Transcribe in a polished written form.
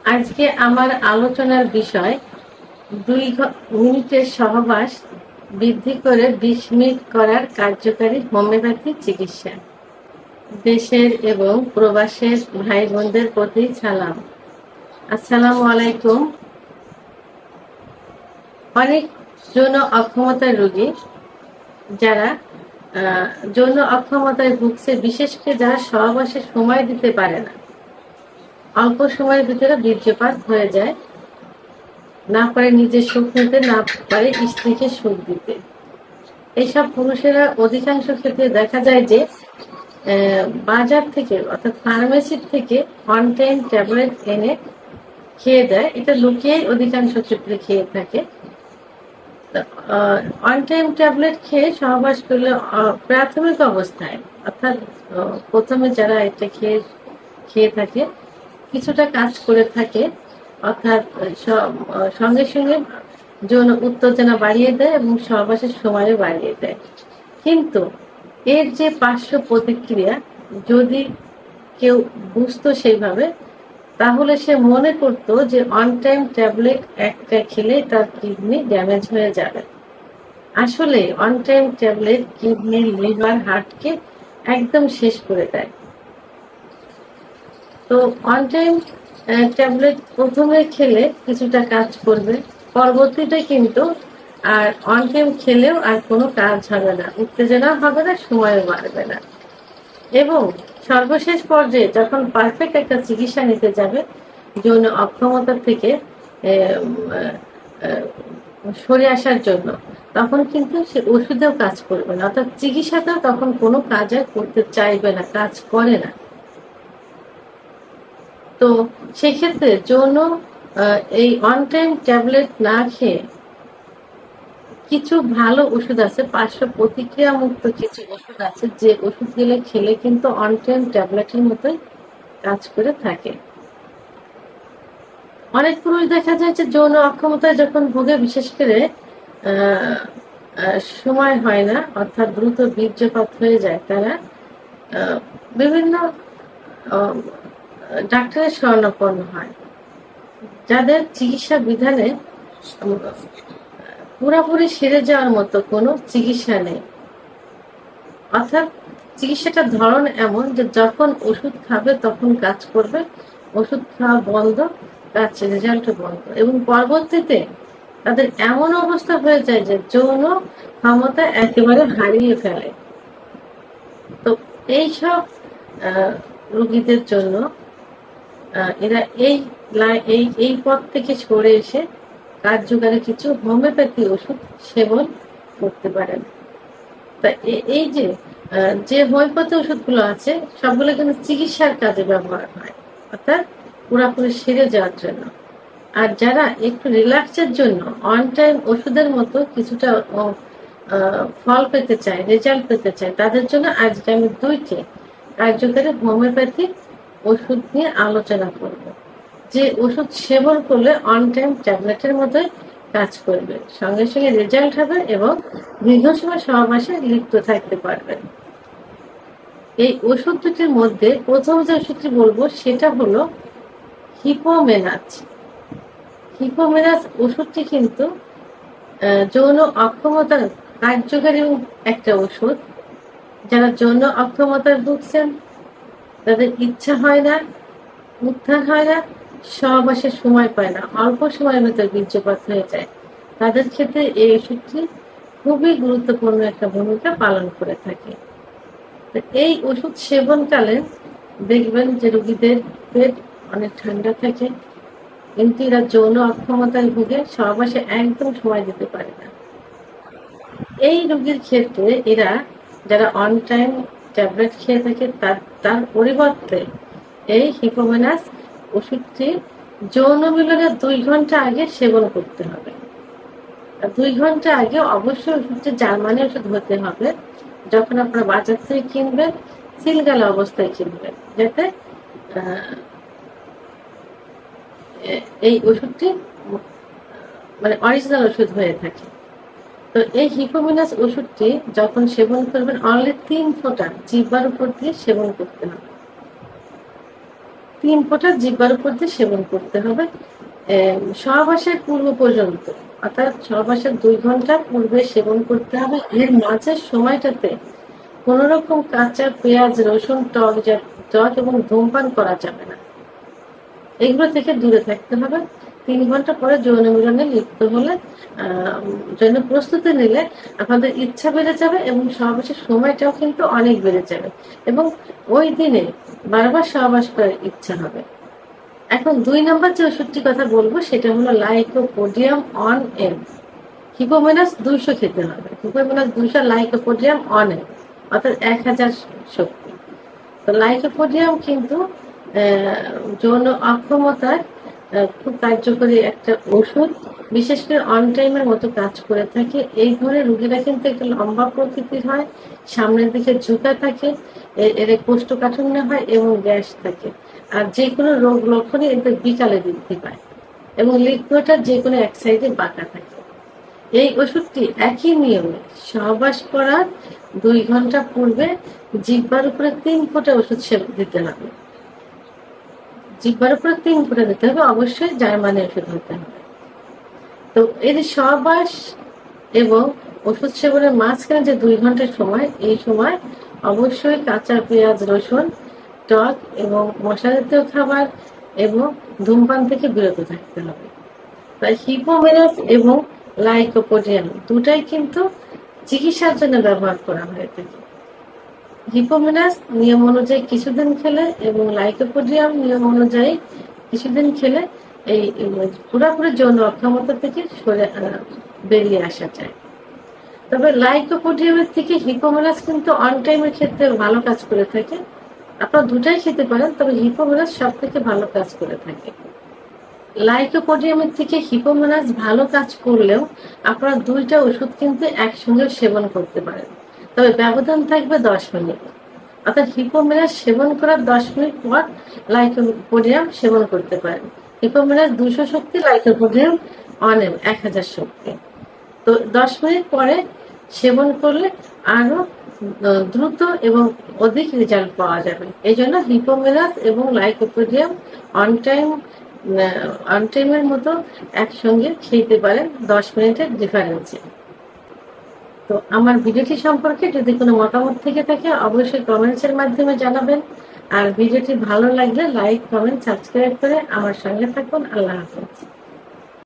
আজকে আমার আলোচনার বিষয় 2 মিনিটের সহবাস বৃদ্ধি করে 20 মিনিট করার কার্যকারী হোমিওপ্যাথি চিকিৎসা। দেশের এবং প্রবাসের ভাই বোনদের প্রতি সালাম। আসসালামু আলাইকুম। অনেক যৌন অক্ষমতার রোগী যারা যৌন অক্ষমতায় ভুগছে, বিশেষ করে যারা সহবাসে সময় দিতে পারে না, অল্প সময়ের ভিতরে বীর্যপাত হয়ে যায়, না পারে নিজে সুখ নিতে, না পারে স্ত্রীকে সুখ দিতে। এইসব পুরুষেরা অধিকাংশ ক্ষেত্রে দেখা যায় যে বাজার থেকে অর্থাৎ ফার্মেসি থেকে অন টাইম ট্যাবলেট এনে খেয়ে দেয়। এটা লুকিয়েই অধিকাংশ ক্ষেত্রে খেয়ে থাকে। অন টাইম ট্যাবলেট খেয়ে সহবাস করলে প্রাথমিক অবস্থায়, অর্থাৎ প্রথমে যারা এটা খেয়ে থাকে কিছুটা কাজ করে থাকে, অর্থাৎ সঙ্গে সঙ্গে যৌন উত্তেজনা বাড়িয়ে দেয় এবং সহবাসের সময়ও বাড়িয়ে দেয়। কিন্তু এর যে পার্শ্ব প্রতিক্রিয়া যদি কেউ বুঝতো সেইভাবে, তাহলে সে মনে করতো যে অন টাইম ট্যাবলেট একটা খেলে তার কিডনি ড্যামেজ হয়ে যাবে। আসলে on time tablet kidney, liver, হার্টকে একদম শেষ করে দেয়। তো অন টাইম ট্যাবলেট প্রথমে খেলে কিছুটা কাজ করবে, পরবর্তীতে কিন্তু আর অন টাইম খেলেও আর কোনো কাজ হবে না, উত্তেজনা হবে না, সময়ও বাড়বে না। এবং সর্বশেষ পর্যায়ে যখন পারফেক্ট একটা চিকিৎসা নিতে যাবে যৌন অক্ষমতা থেকে সরে আসার জন্য, তখন কিন্তু সে ওষুধেও কাজ করবে না, অর্থাৎ চিকিৎসাতেও তখন কোনো কাজ আর করতে চাইবে না, কাজ করে না। তো সেক্ষেত্রে যৌন এই অন টাইম ট্যাবলেট না খেয়ে কিছু ভালো ওষুধ আছে, পার্শ্ব প্রতিক্রিয়া মুক্ত কিছু ওষুধ আছে, যে ওষুধগুলো খেলে কিন্তু অন টাইম ট্যাবলেটের মতোই কাজ করে থাকে। অনেক পুরুষ দেখা যায় যে যৌন অক্ষমতায় যখন ভোগে, বিশেষ করে সময় হয় না, অর্থাৎ দ্রুত বীর্যপাত হয়ে যায়, তারা বিভিন্ন ডাক্তারের শরণাপন্ন হয়, যাদের চিকিৎসা বিধানে পুরোপুরি সেরে যাওয়ার মতো কোনো চিকিৎসা নেই। অর্থাৎ চিকিৎসাটার ধরন এমন যে যখন ওষুধ খাবে তখন কাজ করবে, ওষুধ খাওয়া বন্ধ, কাজ রেজাল্টও বন্ধ, এবং পরবর্তীতে তাদের এমন অবস্থা হয়ে যায় যে যৌন ক্ষমতা একেবারে হারিয়ে ফেলে। তো এইসব রোগীদের জন্য এরা এই পথ থেকে সরে এসে কার্যকারী কিছু হোমিওপ্যাথি ওষুধ সেবন করতে পারেন। তা এই যে হোমিওপ্যাথি ওষুধগুলো আছে সবগুলো কিন্তু চিকিৎসার কাজে ব্যবহার হয়, অর্থাৎ পুরোপুরি সেরে যাওয়ার জন্য। আর যারা একটু রিল্যাক্সের জন্য অন টাইম ওষুধের মতো কিছুটা ফল পেতে চায়, রেজাল্ট পেতে চায়, তাদের জন্য আজকে আমি 2টি কার্যকারী হোমিওপ্যাথি ওষুধ নিয়ে আলোচনা করব, যে ওষুধ সেবন করলে অন টাইম ট্যাবলেটের মতোই কাজ করবে, সঙ্গে সঙ্গে রেজাল্ট হবে এবং দীর্ঘ সময় সহবাসে লিপ্ত থাকতে পারবেন। এই ওষুধ দুটির মধ্যে প্রথম যে ওষুধটি বলবো সেটা হলো হিপোমেনাজ। হিপোমেনাজ ওষুধটি কিন্তু যৌন অক্ষমতার কার্যকারী একটা ওষুধ। যারা যৌন অক্ষমতায় ভুগছেন, তাদের ইচ্ছা হয় না, উত্থান হয় না, সহবাসের সময় পায় না, অল্প সময়ের ভেতর বীর্যপাত হয়ে যায়, তাদের ক্ষেত্রে এই ওষুধটি খুবই গুরুত্বপূর্ণ একটা ভূমিকা পালন করে থাকে। এই ওষুধ সেবনকালে দেখবেন যে রোগীদের পেট অনেক ঠান্ডা থাকে, কিন্তু এরা যৌন অক্ষমতায় ভুগে সহবাসে একদম সময় দিতে পারে না। এই রোগীর ক্ষেত্রে এরা যারা অন টাইম ট্যাবলেট খেয়ে থাকে, তার পরিবর্তে এই হিপোমেনাস ওষুধটি যৌন মিলনের 2 ঘন্টা আগে সেবন করতে হবে। 2 ঘন্টা আগে অবশ্যই ওষুধটি জার্মানি ওষুধ হতে হবে। যখন আপনারা বাজার থেকে কিনবেন, সিলগালা অবস্থায় কিনবেন, যাতে এই ওষুধটি মানে অরিজিনাল ওষুধ হয়ে থাকে। তো এই হিপোমেনাস ওষুধটি যখন সেবন করবেন, অনলি 3 ফোঁটা জিহ্বার উপর দিয়ে সেবন করতে হবে। 3 ফোঁটা জিহ্বার উপর দিয়ে সেবন করতে হবে সহবাসের পূর্ব পর্যন্ত, অর্থাৎ সহবাসের 2 ঘন্টা পূর্বে সেবন করতে হবে। এর মাঝের সময়টাতে কোন রকম কাঁচা পেঁয়াজ, রসুন, টক এবং ধূমপান করা যাবে না। এগুলো থেকে দূরে থাকতে হবে। 3 ঘন্টা পরে যৌন মিলনে লিপ্ত হলে যৌন প্রস্তুতি নিলে আপনাদের ইচ্ছা বেড়ে যাবে এবং সহবাসের সময়টাও কিন্তু অনেক বেড়ে যাবে এবং ওই দিনে বারবার সহবাস করার ইচ্ছা হবে। এখন 2 নম্বর যে ওষুধটির কথা বলবো সেটা হলো লাইকোপোডিয়াম অন এম। হিপোমেনাস 200 খেতে হবে। হিপোমেনাস 200, লাইকোপোডিয়াম অন এম অর্থাৎ 1000 শক্তি। তো লাইকোপোডিয়াম কিন্তু যৌন অক্ষমতার খুব কার্যকরী একটা ওষুধ, বিশেষ করে অন টাইমের মতো কাজ করে থাকে। এই ধরনের রোগীরা কিন্তু একটু লম্বা প্রকৃতির হয়, সামনের দিকে ঝুঁকা থাকে, এর কোষ্ঠকাঠিন্য হয় এবং গ্যাস থাকে। আর যে কোনো রোগ লক্ষণে এদের বিকালে বৃদ্ধি পায় এবং লিঙ্গটা যে কোনো এক সাইডে বাঁকা থাকে। এই ওষুধটি একই নিয়মে সহবাস করার 2 ঘন্টা পূর্বে জিহ্বার উপরে 3 ফোঁটা ওষুধ দিতে হবে। জিহ্বার উপরে 3 ফোঁটা দিতে হবে, অবশ্যই জার্মানি ওষুধ হতে হবে। তো এই যে সহবাস এবং ওষুধ সেবনের মাঝখানে যে 2 ঘন্টার সময়, এই সময় অবশ্যই কাঁচা পেঁয়াজ, রসুন, টক এবং মশলা জাতীয় খাবার এবং ধূমপান থেকে বিরত থাকতে হবে। তাই হিপোমেনাস এবং লাইকোপোডিয়াম দুটাই কিন্তু চিকিৎসার জন্য ব্যবহার করা হয়ে থাকে। হিপোমেনাস নিয়ম অনুযায়ী কিছুদিন খেলে এবং লাইকোপোডিয়াম নিয়ম অনুযায়ী কিছুদিন খেলে এই পুরোপুরি যৌন অক্ষমতা থেকে বেরিয়ে আসা যায়। তবে লাইকোপোডিয়ামের থেকে হিপোমেনাস কিন্তু অন টাইমের ক্ষেত্রে ভালো কাজ করে থাকে। আপনারা দুটাই খেতে পারেন, তবে হিপোমেনাস সব থেকে ভালো কাজ করে থাকে। লাইকোপোডিয়ামের থেকে হিপোমেনাস ভালো কাজ করলেও আপনারা 2টা ওষুধ কিন্তু একসঙ্গে সেবন করতে পারেন, তবে ব্যবধান থাকবে 10 মিনিট। অর্থাৎ হিপোমেনাস সেবন করার 10 মিনিট পর লাইকোপোডিয়াম সেবন করতে পারেন। হিপোমেনাস 200 শক্তি, লাইকোপোডিয়াম অনেম 1000 শক্তি। তো 10 মিনিট পরে সেবন করলে আরো দ্রুত এবং অধিক রেজাল্ট পাওয়া যাবে। এই জন্য হিপোমেনাস এবং লাইকোপোডিয়াম অন টাইমের মতো একসঙ্গে খেতে পারেন 10 মিনিটের ডিফারেন্সে। তো আমার ভিডিওটি সম্পর্কে যদি কোনো মতামত থেকে থাকে অবশ্যই কমেন্টসের মাধ্যমে জানাবেন। আর ভিডিওটি ভালো লাগলে লাইক, কমেন্ট, সাবস্ক্রাইব করে আমার সঙ্গে থাকুন। আল্লাহ হাফেজ।